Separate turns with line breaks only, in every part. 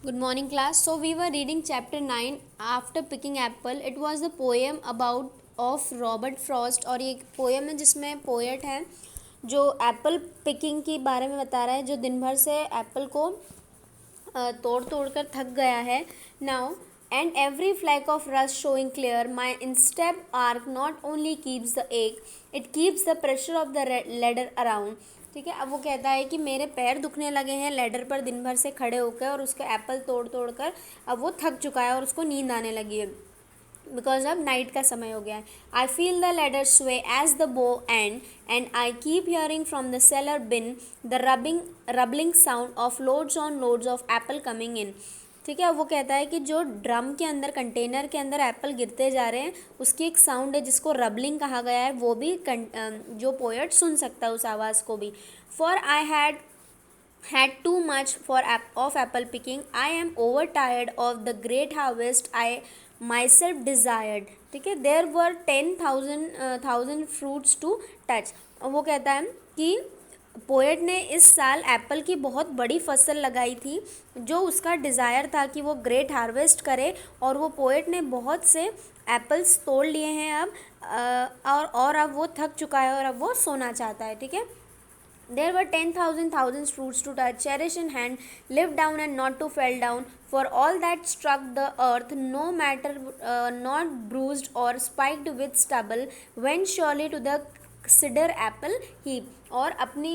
Good morning, class. So we were reading chapter 9 after picking apple. It was the poem about of Robert Frost और ये एक poem है जिसमें poet है जो एप्पल पिकिंग के बारे में बता रहा है, जो दिन भर से एप्पल को तोड़ तोड़ कर थक गया है. Now and every flake of rust showing clear, my instep arc not only keeps the egg, it keeps the pressure of the ladder around. ठीक है, अब वो कहता है कि मेरे पैर दुखने लगे हैं लेडर पर दिन भर से खड़े होकर, और उसका एप्पल तोड़ तोड़ कर अब वो थक चुका है और उसको नींद आने लगी है बिकॉज अब नाइट का समय हो गया है. I feel the ladder sway as the bough and I keep hearing from the cellar bin the rumbling sound of loads on loads of apple coming in. ठीक है, वो कहता है कि जो ड्रम के अंदर, कंटेनर के अंदर एप्पल गिरते जा रहे हैं, उसकी एक साउंड है जिसको रबलिंग कहा गया है, वो भी जो पोएट सुन सकता है उस आवाज़ को भी. For I had too much of apple picking. I am overtired of the great harvest I myself desired. ठीक है, there were 10,000 fruits to touch. वो कहता है कि पोएट ने इस साल एप्पल की बहुत बड़ी फसल लगाई थी, जो उसका डिज़ायर था कि वो ग्रेट हार्वेस्ट करे, और वो पोएट ने बहुत से एप्पल्स तोड़ लिए हैं अब, और अब वो थक चुका है और अब वो सोना चाहता है. ठीक है, there were 10,000 fruits to touch, cherish in hand, live down and not to fall down, for all that struck the earth, no matter not bruised or spiked with stubble, went surely to the cedar apple heap. और अपनी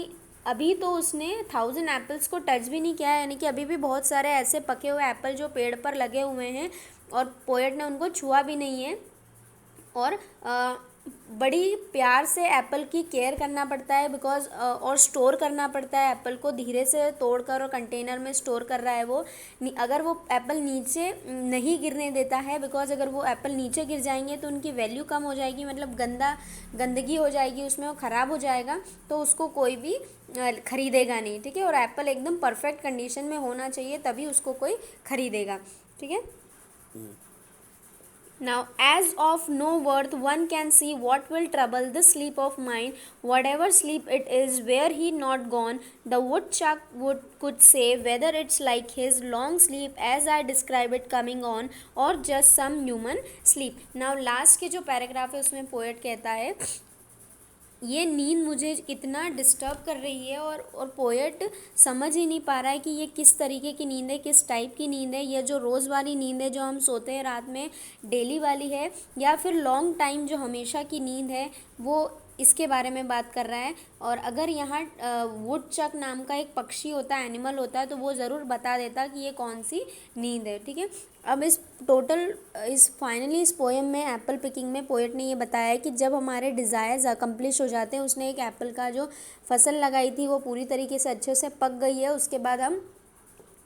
अभी तो उसने 1000 apples को touch भी नहीं किया है, यानी कि अभी भी बहुत सारे ऐसे पके हुए एप्पल जो पेड़ पर लगे हुए हैं और पोएट ने उनको छुआ भी नहीं है. और बड़ी प्यार से एप्पल की केयर करना पड़ता है बिकॉज और स्टोर करना पड़ता है एप्पल को, धीरे से तोड़कर और कंटेनर में स्टोर कर रहा है वो. अगर वो एप्पल नीचे नहीं गिरने देता है, बिकॉज अगर वो एप्पल नीचे गिर जाएंगे तो उनकी वैल्यू कम हो जाएगी, मतलब गंदगी हो जाएगी उसमें, वो ख़राब हो जाएगा, तो उसको कोई भी ख़रीदेगा नहीं. ठीक है, और एप्पल एकदम परफेक्ट कंडीशन में होना चाहिए, तभी उसको कोई ख़रीदेगा. ठीक है. Now, as of no worth, one can see what will trouble this sleep of mine, whatever sleep it is, were he not gone, the woodchuck could say whether it's like his long sleep as I describe it coming on, or just some human sleep. Now, last के जो paragraph है उसमें poet कहता है ये नींद मुझे कितना डिस्टर्ब कर रही है, और पोएट समझ ही नहीं पा रहा है कि ये किस तरीके की नींद है, किस टाइप की नींद है. ये जो रोज़ वाली नींद है जो हम सोते हैं रात में, डेली वाली है, या फिर लॉन्ग टाइम जो हमेशा की नींद है, वो इसके बारे में बात कर रहा है. और अगर यहाँ वुडचक नाम का एक पक्षी होता है, एनिमल होता है, तो वो ज़रूर बता देता कि ये कौन सी नींद है. ठीक है, अब फाइनली इस पोएम में, एप्पल पिकिंग में, पोएट ने ये बताया है कि जब हमारे डिज़ायर्स अकम्प्लिश हो जाते हैं, उसने एक एप्पल का जो फसल लगाई थी वो पूरी तरीके से अच्छे से पक गई है, उसके बाद हम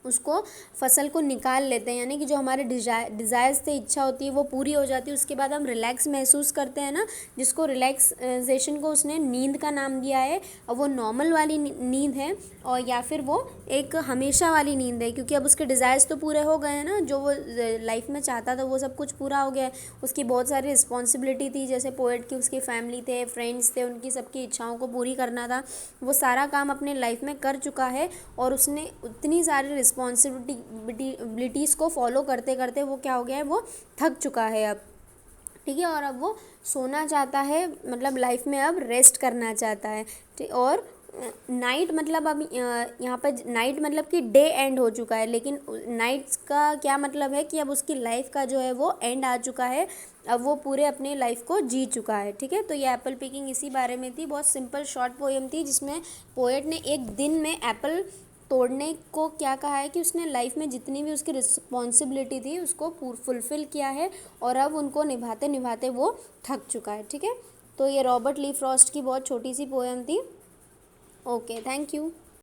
उसको फसल को निकाल लेते हैं, यानी कि जो हमारे डिज़ायर्स थे, इच्छा होती है, वो पूरी हो जाती है. उसके बाद हम रिलैक्स महसूस करते हैं ना, जिसको रिलैक्सेशन को उसने नींद का नाम दिया है. और वो नॉर्मल वाली नींद है, और या फिर वो एक हमेशा वाली नींद है, क्योंकि अब उसके डिज़ायर्स तो पूरे हो गए हैं ना, जो वो लाइफ में चाहता था वो सब कुछ पूरा हो गया है. उसकी बहुत सारी रिस्पॉन्सिबिलिटी थी, जैसे पोएट की उसकी फैमिली थे, फ्रेंड्स थे, उनकी सबकी इच्छाओं को पूरी करना था. वो सारा काम अपने लाइफ में कर चुका है, और उसने उतनी सारी रिस्पॉन्सिबिलिटीज़ को फॉलो करते करते वो क्या हो गया है, वो थक चुका है अब. ठीक है, और अब वो सोना चाहता है, मतलब लाइफ में अब रेस्ट करना चाहता है. और नाइट मतलब अब यहाँ पर नाइट मतलब कि डे एंड हो चुका है, लेकिन नाइट्स का क्या मतलब है कि अब उसकी लाइफ का जो है वो एंड आ चुका है, अब वो पूरे अपनी लाइफ को जी चुका है. ठीक है, तो ये एप्पल पिकिंग इसी बारे में थी. बहुत सिंपल शॉर्ट पोएम थी, जिसमें पोएट ने एक दिन में एप्पल तोड़ने को क्या कहा है कि उसने लाइफ में जितनी भी उसकी रिस्पॉन्सिबिलिटी थी उसको फुलफ़िल किया है, और अब उनको निभाते निभाते वो थक चुका है. ठीक है, तो ये रॉबर्ट ली फ्रॉस्ट की बहुत छोटी सी पोएम थी. Okay, thank you.